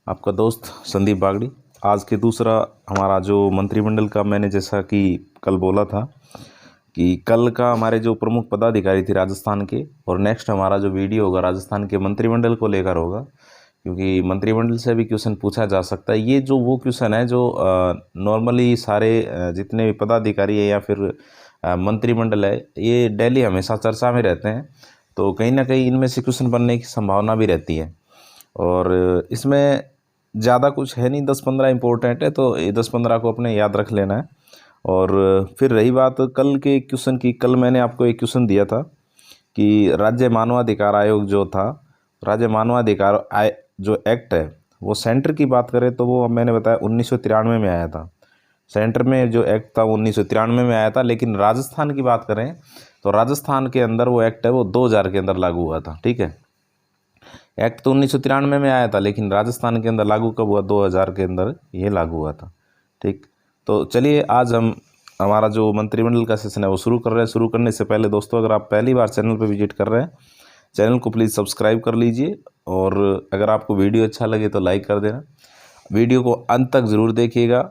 आपका दोस्त संदीप बागड़ी। आज के दूसरा हमारा जो मंत्रिमंडल का, मैंने जैसा कि कल बोला था कि कल का हमारे जो प्रमुख पदाधिकारी थे राजस्थान के, और नेक्स्ट हमारा जो वीडियो होगा राजस्थान के मंत्रिमंडल को लेकर होगा, क्योंकि मंत्रिमंडल से भी क्वेश्चन पूछा जा सकता है। ये जो वो क्वेश्चन है जो नॉर्मली सारे जितने भी पदाधिकारी है या फिर मंत्रिमंडल है, ये डेली हमेशा चर्चा में रहते हैं, तो कहीं ना कहीं इनमें से क्वेश्चन बनने की संभावना भी रहती है। और इसमें ज़्यादा कुछ है नहीं, 10-15 इम्पोर्टेंट है, तो ये 10-15 को अपने याद रख लेना है। और फिर रही बात कल के क्वेश्चन की, कल मैंने आपको एक क्वेश्चन दिया था कि राज्य मानवाधिकार आयोग जो था, राज्य मानवाधिकार जो एक्ट है, वो सेंटर की बात करें तो वो मैंने बताया 1993 में आया था। सेंटर में जो एक्ट था वो 1993 में आया था, लेकिन राजस्थान की बात करें तो राजस्थान के अंदर वो एक्ट है वो 2000 के अंदर लागू हुआ था। ठीक है, एक्ट तो 1993 में आया था, लेकिन राजस्थान के अंदर लागू कब हुआ? 2000 के अंदर ये लागू हुआ था। ठीक, तो चलिए आज हम हमारा जो मंत्रिमंडल का सेशन है वो शुरू कर रहे हैं। शुरू करने से पहले दोस्तों, अगर आप पहली बार चैनल पर विजिट कर रहे हैं, चैनल को प्लीज़ सब्सक्राइब कर लीजिए, और अगर आपको वीडियो अच्छा लगे तो लाइक कर देना। वीडियो को अंत तक ज़रूर देखिएगा।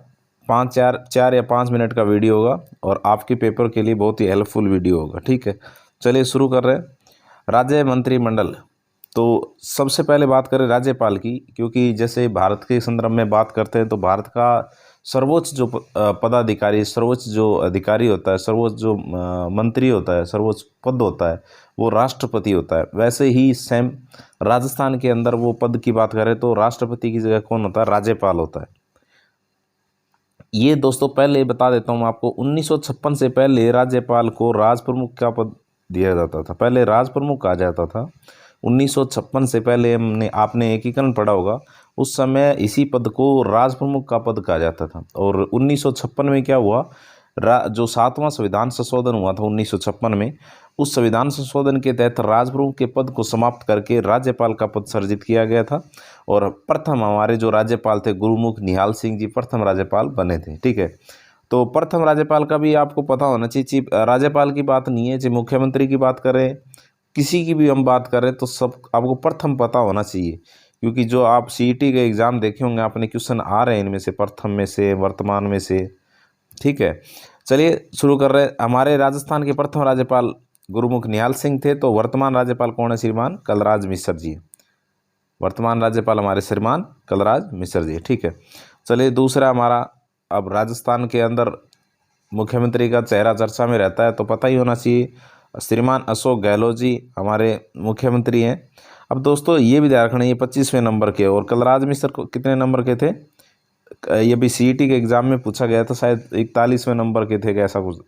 4 या 5 मिनट का वीडियो होगा और आपके पेपर के लिए बहुत ही हेल्पफुल वीडियो होगा। ठीक है, चलिए शुरू कर रहे हैं। राज्य मंत्रिमंडल, तो सबसे पहले बात करें राज्यपाल की, क्योंकि जैसे भारत के संदर्भ में बात करते हैं तो भारत का सर्वोच्च जो पदाधिकारी, सर्वोच्च जो अधिकारी होता है, सर्वोच्च जो मंत्री होता है, सर्वोच्च पद होता है, वो राष्ट्रपति होता है। वैसे ही सेम राजस्थान के अंदर वो पद की बात करें तो राष्ट्रपति की जगह कौन होता है? राज्यपाल होता है। ये दोस्तों पहले बता देता हूँ आपको, 1956 से पहले राज्यपाल को राजप्रमुख का पद दिया जाता था। पहले राजप्रमुख कहा जाता था। 1956 से पहले आपने एकीकरण पढ़ा होगा, उस समय इसी पद को राजप्रमुख का पद कहा जाता था। और 1956 में क्या हुआ, जो 7वां संविधान संशोधन हुआ था 1956 में, उस संविधान संशोधन के तहत राजप्रमुख के पद को समाप्त करके राज्यपाल का पद सर्जित किया गया था। और प्रथम हमारे जो राज्यपाल थे गुरुमुख निहाल सिंह जी प्रथम राज्यपाल बने थे। ठीक है, तो प्रथम राज्यपाल का भी आपको पता होना चाहिए। चीफ राज्यपाल की बात नहीं है, चाहे मुख्यमंत्री की बात करें, किसी की भी हम बात करें, तो सब आपको प्रथम पता होना चाहिए, क्योंकि जो आप सीईटी के एग्ज़ाम देखे होंगे आपने, क्वेश्चन आ रहे हैं इनमें से, प्रथम में से, वर्तमान में से। ठीक है, चलिए शुरू कर रहे हैं। हमारे राजस्थान के प्रथम राज्यपाल गुरुमुख निहाल सिंह थे, तो वर्तमान राज्यपाल कौन है? श्रीमान कलराज मिश्र जी। वर्तमान राज्यपाल हमारे श्रीमान कलराज मिश्र जी। ठीक है, चलिए दूसरा हमारा, अब राजस्थान के अंदर मुख्यमंत्री का चेहरा चर्चा में रहता है तो पता ही होना चाहिए, श्रीमान अशोक गहलोत जी हमारे मुख्यमंत्री हैं। अब दोस्तों ये भी ध्यान रखना, ये 25वें नंबर के, और कलराज मिश्र को कितने नंबर के थे? ये भी सीईटी के एग्ज़ाम में पूछा गया था, शायद 41वें नंबर के थे, ऐसा कुछ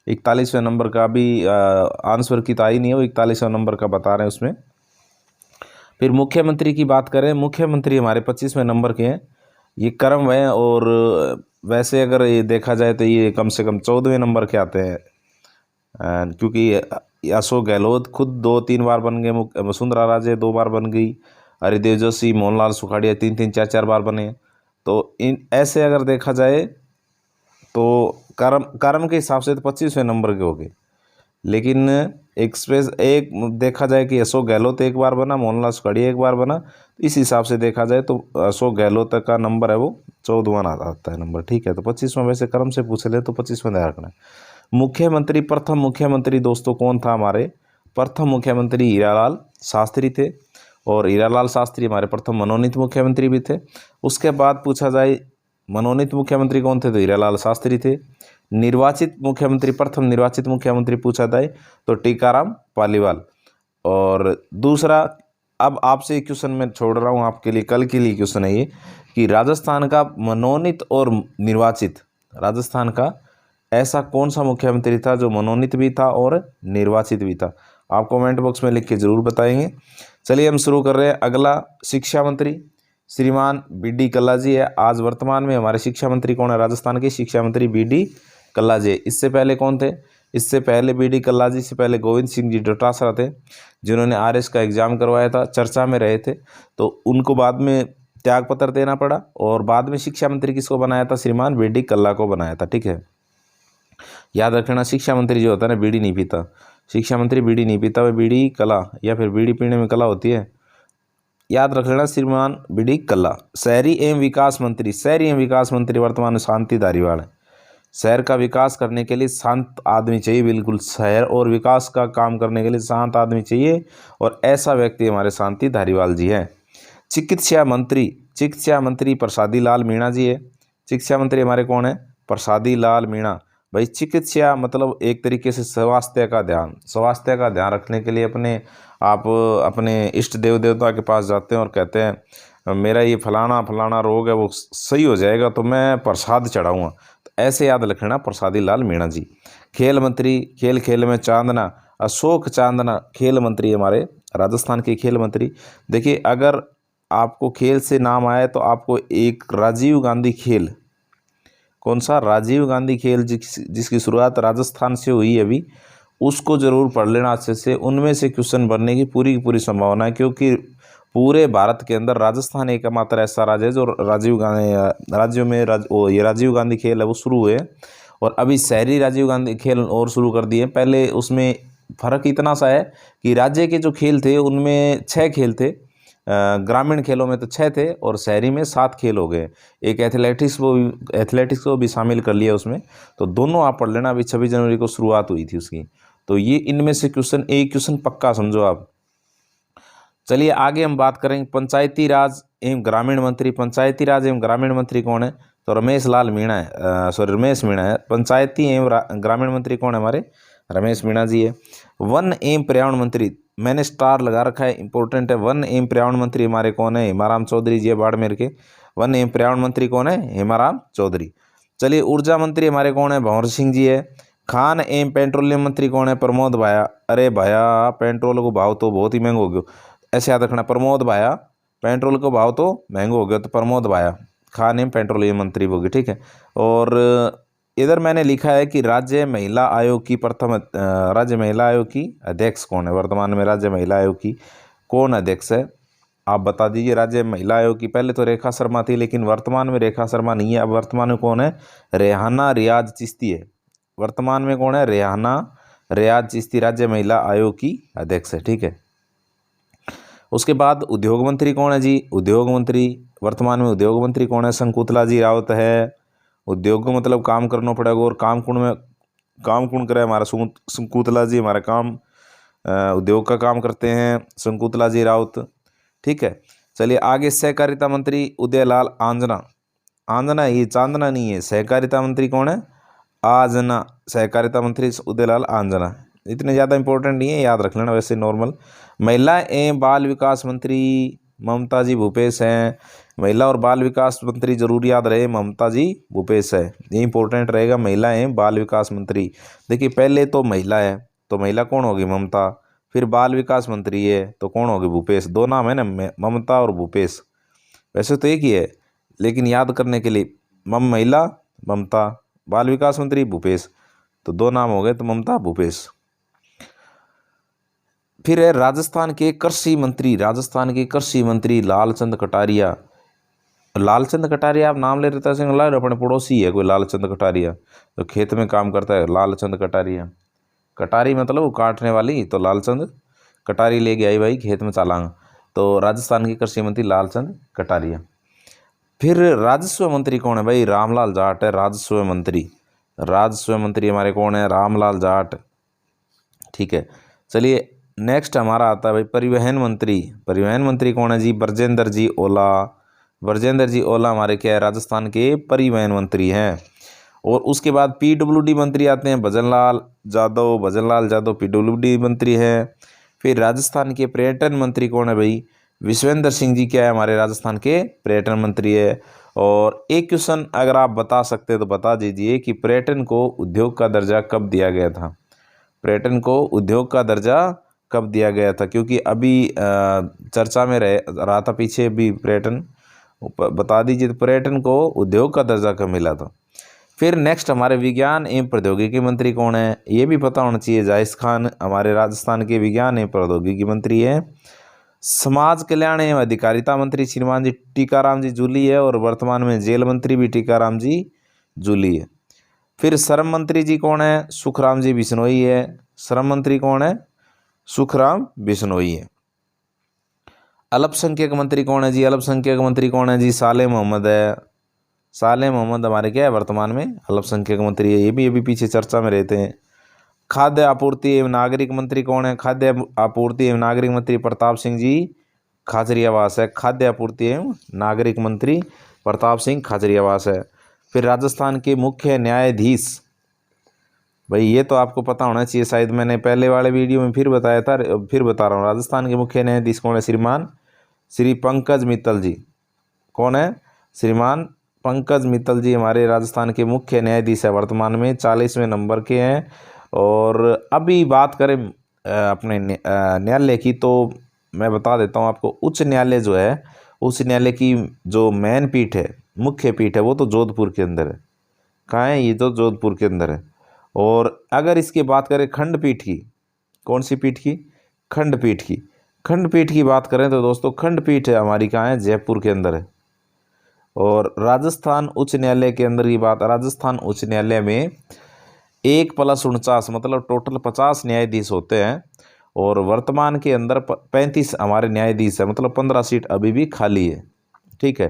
41वें नंबर का भी आंसर की तो आई नहीं है, वो 41वें नंबर का बता रहे हैं उसमें। फिर मुख्यमंत्री की बात करें, मुख्यमंत्री हमारे 25वें नंबर के हैं, ये कर्म है। और वैसे अगर ये देखा जाए तो ये कम से कम 14वें नंबर के आते हैं, क्योंकि अशोक गहलोत खुद 2-3 बार बन गए, वसुंधरा राजे 2 बार बन गई, हरिदेव जोशी, मोहनलाल सुखाड़िया 3-3, 4-4 बार बने। तो इन ऐसे अगर देखा जाए तो कर्म के हिसाब से तो 25वें नंबर के हो गए, लेकिन एक देखा जाए कि अशोक गहलोत एक बार बना, मोहनलाल सुखाड़िया एक बार बना, इस हिसाब से देखा जाए तो अशोक गहलोत का नंबर है वो 14वां आता है नंबर। ठीक है, तो 25वां, वैसे कर्म से पूछ ले तो 25वां ध्यान रखना है। मुख्यमंत्री, प्रथम मुख्यमंत्री दोस्तों कौन था? हमारे प्रथम मुख्यमंत्री हीरालाल शास्त्री थे, और हीरालाल शास्त्री हमारे प्रथम मनोनीत मुख्यमंत्री भी थे। उसके बाद पूछा जाए मनोनीत मुख्यमंत्री कौन थे, तो हीरालाल शास्त्री थे। निर्वाचित मुख्यमंत्री, प्रथम निर्वाचित मुख्यमंत्री पूछा जाए तो टीकाराम पालीवाल। और दूसरा, अब आपसे एक क्वेश्चन मैं छोड़ रहा हूँ आपके लिए, कल के लिए क्वेश्चन है ये, कि राजस्थान का मनोनीत और निर्वाचित, राजस्थान का ऐसा कौन सा मुख्यमंत्री था जो मनोनीत भी था और निर्वाचित भी था? आप कमेंट बॉक्स में लिख के ज़रूर बताएंगे। चलिए हम शुरू कर रहे हैं। अगला शिक्षा मंत्री श्रीमान बी.डी. कल्ला जी है। आज वर्तमान में हमारे शिक्षा मंत्री कौन है? राजस्थान के शिक्षा मंत्री बी.डी. कल्ला जी। इससे पहले कौन थे? इससे पहले बी.डी. कल्ला जी से पहले गोविंद सिंह जी डोटासरा थे, जिन्होंने आरएस का एग्ज़ाम करवाया था, चर्चा में रहे थे, तो उनको बाद में त्यागपत्र देना पड़ा, और बाद में शिक्षा मंत्री किसको बनाया था? श्रीमान बी.डी. कल्ला को बनाया था। ठीक है, याद रखना, शिक्षा मंत्री जो होता है ना, बीड़ी नहीं पीता। शिक्षा मंत्री बीड़ी नहीं पीता, वह बीड़ी कला या फिर बीड़ी पीने में कला होती है, याद रख लेना श्रीमान बीडी कल्ला। शहरी एवं विकास मंत्री, शहरी एवं विकास मंत्री वर्तमान में शांति धारीवाल है। शहर का विकास करने के लिए शांत आदमी चाहिए, बिल्कुल शहर और विकास का काम करने के लिए शांत आदमी चाहिए, और ऐसा व्यक्ति हमारे शांति धारीवाल जी हैं। चिकित्सा मंत्री, चिकित्सा मंत्री प्रसादी लाल मीणा जी है। चिकित्सा मंत्री हमारे कौन है? प्रसादी लाल मीणा। भाई चिकित्सा मतलब एक तरीके से स्वास्थ्य का ध्यान, स्वास्थ्य का ध्यान रखने के लिए आप अपने इष्ट देव देवता के पास जाते हैं और कहते हैं मेरा ये फलाना फलाना रोग है वो सही हो जाएगा तो मैं प्रसाद चढ़ाऊँगा, तो ऐसे याद रखना प्रसादी लाल मीणा जी। खेल मंत्री, खेल खेल में चांदना, अशोक चांदना खेल मंत्री हमारे राजस्थान के खेल मंत्री। देखिए अगर आपको खेल से नाम आए तो आपको एक राजीव गांधी खेल, कौन सा? राजीव गांधी खेल जिसकी शुरुआत राजस्थान से हुई अभी, उसको जरूर पढ़ लेना अच्छे से। उनमें से क्वेश्चन बनने की पूरी की पूरी संभावना है, क्योंकि पूरे भारत के अंदर राजस्थान एकमात्र ऐसा राज्य है जो राजीव गांधी राज्यों में ये राजीव गांधी खेल है वो शुरू हुए, और अभी शहरी राजीव गांधी खेल और शुरू कर दिए। पहले उसमें फ़र्क इतना सा है कि राज्य के जो खेल थे उनमें 6 खेल थे, ग्रामीण खेलों में तो 6 थे और शहरी में 7 खेल हो गए। एक एथलेटिक्स को भी शामिल कर लिया उसमें, तो दोनों आप पढ़ लेना। अभी 26 जनवरी को शुरुआत हुई थी उसकी, तो ये इनमें से क्वेश्चन, एक क्वेश्चन पक्का समझो आप। चलिए आगे हम बात करेंगे पंचायती राज एवं ग्रामीण मंत्री। पंचायती राज एवं ग्रामीण मंत्री कौन है? तो रमेश मीणा है। पंचायती एवं ग्रामीण मंत्री कौन है हमारे? रमेश मीणा जी है। वन एवं पर्यावरण मंत्री, मैंने स्टार लगा रखा है, इंपॉर्टेंट है। वन एवं पर्यावरण मंत्री हमारे कौन है? हेमाराम चौधरी जी है, बाड़मेर के। वन एवं पर्यावरण मंत्री कौन है? हेमाराम चौधरी। चलिए ऊर्जा मंत्री हमारे कौन है? भंवर सिंह जी है। खान एवं पेट्रोलियम मंत्री कौन है? प्रमोद भाया। अरे भाया पेट्रोल को भाव तो बहुत ही महंगा हो गया, ऐसे याद रखना, प्रमोद भाया। पेट्रोल को भाव तो महंगा हो गया तो प्रमोद भाया खान एवं पेट्रोलियम मंत्री होगी, ठीक है। और इधर मैंने लिखा है कि राज्य महिला आयोग की राज्य महिला आयोग की अध्यक्ष कौन है? वर्तमान में राज्य महिला आयोग की कौन अध्यक्ष है? आप बता दीजिए। राज्य महिला आयोग की पहले तो रेखा शर्मा थी, लेकिन वर्तमान में रेखा शर्मा नहीं है। अब वर्तमान में कौन है? रेहाना रियाज चिश्ती है। वर्तमान में कौन है? रेहाना रियाज चिश्ती राज्य महिला आयोग की अध्यक्ष है, ठीक है। उसके बाद उद्योग मंत्री कौन है जी? उद्योग मंत्री वर्तमान में उद्योग मंत्री कौन है? शंकुतला जी रावत है। उद्योग को मतलब काम करना पड़ेगा, और काम कौन करे? हमारा शंकुतला जी हमारा काम उद्योग का काम करते हैं, शंकुतला जी रावत, ठीक है। चलिए आगे सहकारिता मंत्री उदयलाल आंजना। आंजना, ये चांदना नहीं है। सहकारिता मंत्री कौन है? आजना। सहकारिता मंत्री उदयलाल आंजना। इतने ज़्यादा इंपॉर्टेंट नहीं है, याद रख लेना, वैसे नॉर्मल। महिला एवं बाल विकास मंत्री ममता जी भूपेश हैं। महिला और बाल विकास मंत्री जरूर याद रहे, ममता जी भूपेश है, ये इंपॉर्टेंट रहेगा। महिला एवं बाल विकास मंत्री, देखिए पहले तो महिला है तो महिला कौन होगी? ममता। फिर बाल विकास मंत्री है तो कौन होगी? भूपेश। दो नाम है ना, ममता और भूपेश। वैसे तो एक ही है, लेकिन याद करने के लिए महिला ममता, बाल विकास मंत्री भूपेश, तो दो नाम हो गए, तो ममता भूपेश। फिर है राजस्थान के कृषि मंत्री, राजस्थान के कृषि मंत्री लालचंद कटारिया। लालचंद कटारिया आप नाम ले रहे थे, अपने पड़ोसी है कोई लालचंद कटारिया, तो खेत में काम करता है लालचंद कटारिया। कटारी मतलब वो काटने वाली, तो लालचंद कटारी लेके आई भाई खेत में चालांगा, तो राजस्थान के कृषि मंत्री लालचंद कटारिया। फिर राजस्व मंत्री कौन है भाई? रामलाल जाट है राजस्व मंत्री। राजस्व मंत्री हमारे कौन है? रामलाल जाट, ठीक है। चलिए नेक्स्ट हमारा आता है भाई परिवहन मंत्री। परिवहन मंत्री कौन है जी? ब्रजेंद्र जी ओला। ब्रजेंद्र जी ओला हमारे क्या है? राजस्थान के परिवहन मंत्री हैं। और उसके बाद पीडब्ल्यूडी मंत्री आते हैं भजनलाल जादव। भजनलाल जादव पीडब्ल्यूडी मंत्री हैं। फिर राजस्थान के पर्यटन मंत्री कौन है भाई? विश्वेंद्र सिंह जी क्या है? हमारे राजस्थान के पर्यटन मंत्री है। और एक क्वेश्चन अगर आप बता सकते तो बता दीजिए कि पर्यटन को उद्योग का दर्जा कब दिया गया था? पर्यटन को उद्योग का दर्जा कब दिया गया था? क्योंकि अभी चर्चा में रहा था पीछे भी पर्यटन, बता दीजिए तो पर्यटन को उद्योग का दर्जा कब मिला था। फिर नेक्स्ट हमारे विज्ञान एवं प्रौद्योगिकी मंत्री कौन है? ये भी पता होना चाहिए। जायज खान हमारे राजस्थान के विज्ञान एवं प्रौद्योगिकी मंत्री है। समाज कल्याण एवं अधिकारिता मंत्री श्रीमान जी टीकाराम जी जूली है, और वर्तमान में जेल मंत्री भी टीकाराम जी जूली है। फिर श्रम मंत्री जी कौन है? सुखराम जी बिश्नोई है। श्रम मंत्री कौन है? सुखराम बिश्नोई है। अल्पसंख्यक मंत्री कौन है जी? अल्पसंख्यक मंत्री कौन है जी? साले मोहम्मद है। साले मोहम्मद हमारे क्या है वर्तमान में अल्पसंख्यक मंत्री है, ये भी अभी पीछे चर्चा में रहते हैं। खाद्य आपूर्ति एवं नागरिक मंत्री कौन है? खाद्य आपूर्ति एवं नागरिक मंत्री प्रताप सिंह जी खाचरियावास है। खाद्य आपूर्ति एवं नागरिक मंत्री प्रताप सिंह खाचरियावास है। फिर राजस्थान के मुख्य न्यायाधीश, भाई ये तो आपको पता होना चाहिए, शायद मैंने पहले वाले वीडियो में फिर बताया था, फिर बता रहा हूँ। राजस्थान के मुख्य न्यायाधीश कौन है? श्रीमान श्री पंकज मित्तल जी। कौन है? श्रीमान पंकज मित्तल जी हमारे राजस्थान के मुख्य न्यायाधीश है, वर्तमान में 40वें नंबर के हैं। और अभी बात करें अपने न्यायालय की, तो मैं बता देता हूँ आपको। उच्च न्यायालय जो है, उच्च न्यायालय की जो मेन पीठ है, मुख्य पीठ है, वो तो जोधपुर के अंदर है। कहाँ है? ये तो जोधपुर के अंदर है। और अगर इसकी बात करें खंडपीठ की, कौन सी पीठ की? खंडपीठ की। खंडपीठ की बात करें तो दोस्तों खंडपीठ है हमारी कहाँ है? जयपुर के अंदर है। और राजस्थान उच्च न्यायालय के अंदर की बात, राजस्थान उच्च न्यायालय में 1+49 मतलब टोटल 50 न्यायाधीश होते हैं। और वर्तमान के अंदर 35 हमारे न्यायाधीश है, मतलब 15 सीट अभी भी खाली है। ठीक है,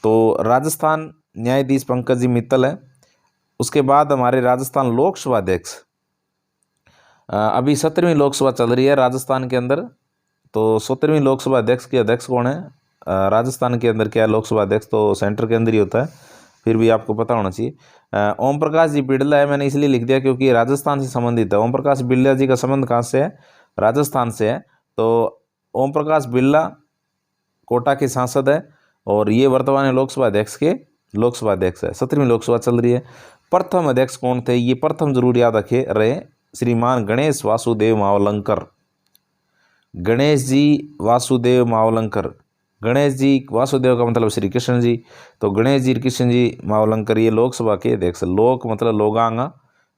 तो राजस्थान न्यायाधीश पंकज जी मित्तल है। उसके बाद हमारे राजस्थान लोकसभा अध्यक्ष, अभी 17वीं लोकसभा चल रही है राजस्थान के अंदर, तो 17वीं लोकसभा अध्यक्ष के अध्यक्ष कौन है? राजस्थान के अंदर क्या लोकसभा अध्यक्ष तो सेंटर के अंदर ही होता है, फिर भी आपको पता होना चाहिए। ओम प्रकाश जी बिड़ला है, मैंने इसलिए लिख दिया क्योंकि राजस्थान से संबंधित है। ओम प्रकाश बिड़ला जी का संबंध कहाँ से है? राजस्थान से है। तो ओम प्रकाश बिड़ला कोटा के सांसद है और ये वर्तमान लोकसभा अध्यक्ष के लोकसभा अध्यक्ष है। 17वीं लोकसभा चल रही है। प्रथम अध्यक्ष कौन थे? ये प्रथम जरूर याद रखे रहे, श्रीमान गणेश वासुदेव मावलंकर। गणेश जी वासुदेव मावलंकर। गणेश जी वासुदेव का मतलब श्री कृष्ण जी, तो गणेश जी कृष्ण जी मावलंकर ये लोकसभा के अध्यक्ष। लोक मतलब लोगांग,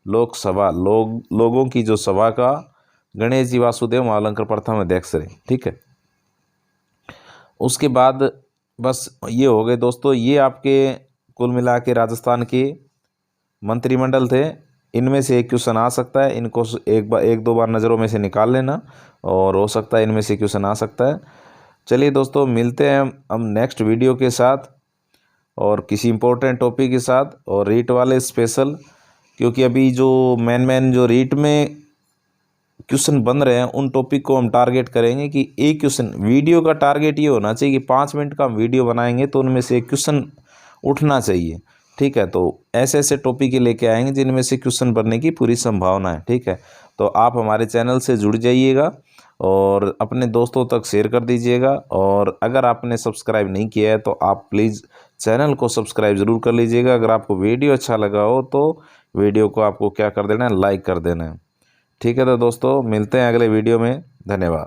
लोकसभा लोगों की जो सभा का गणेश जी वासुदेव मावलंकर प्रथम अध्यक्ष रहे। ठीक है, उसके बाद बस ये हो गए दोस्तों, ये आपके कुल मिला के राजस्थान के मंत्रिमंडल थे। इनमें से एक क्वेश्चन आ सकता है, इनको एक दो बार नज़रों में से निकाल लेना और हो सकता है इनमें से क्वेश्चन आ सकता है। चलिए दोस्तों, मिलते हैं हम नेक्स्ट वीडियो के साथ और किसी इम्पोर्टेंट टॉपिक के साथ और रीट वाले स्पेशल, क्योंकि अभी जो मेन जो रीट में क्वेश्चन बन रहे हैं उन टॉपिक को हम टारगेट करेंगे कि एक क्वेश्चन, वीडियो का टारगेट ये होना चाहिए कि 5 मिनट का हम वीडियो बनाएंगे तो उनमें से एक क्वेश्चन उठना चाहिए। ठीक है, तो ऐसे ऐसे टॉपिक ही लेके आएंगे जिनमें से क्वेश्चन बनने की पूरी संभावना है। ठीक है, तो आप हमारे चैनल से जुड़ जाइएगा और अपने दोस्तों तक शेयर कर दीजिएगा। और अगर आपने सब्सक्राइब नहीं किया है तो आप प्लीज़ चैनल को सब्सक्राइब ज़रूर कर लीजिएगा। अगर आपको वीडियो अच्छा लगा हो तो वीडियो को आपको क्या कर देना है? लाइक कर देना है। ठीक है, तो दोस्तों मिलते हैं अगले वीडियो में। धन्यवाद।